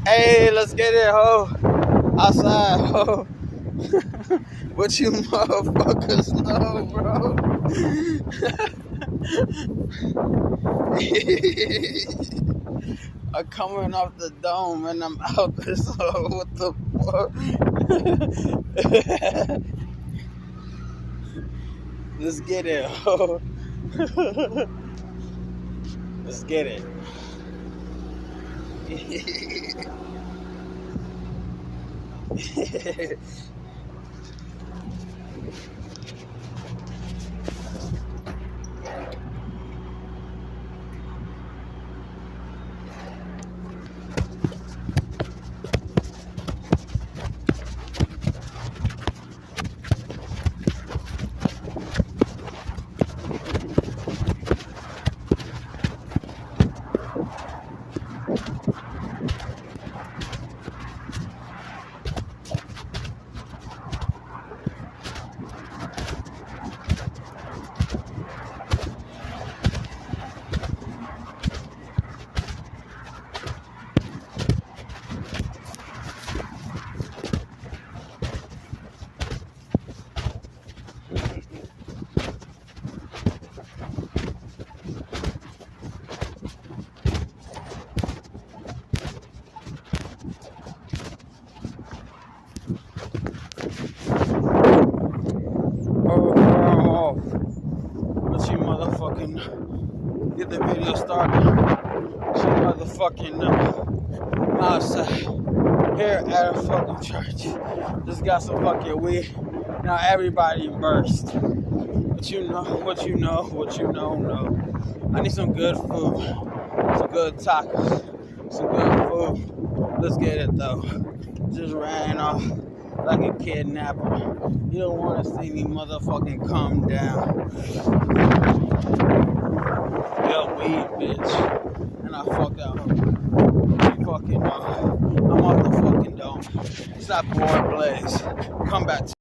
Hey, let's get it, ho. Outside, ho. What you motherfuckers know, bro? I'm coming off the dome and I'm out this hole. What the fuck? Let's get it, ho. Let's get it. But you motherfucking get the video started. She motherfucking outside here at a fucking church. Just got some fucking weed. Now everybody burst. But you know, no. I need some good food. Some good tacos. Some good food. Let's get it though. Just ran off like a kidnapper. You don't want to see me motherfucking calm down. Yo, weed, bitch. And I fucked out. Fucking, I'm off the fucking dome. Stop boy blaze. Come back to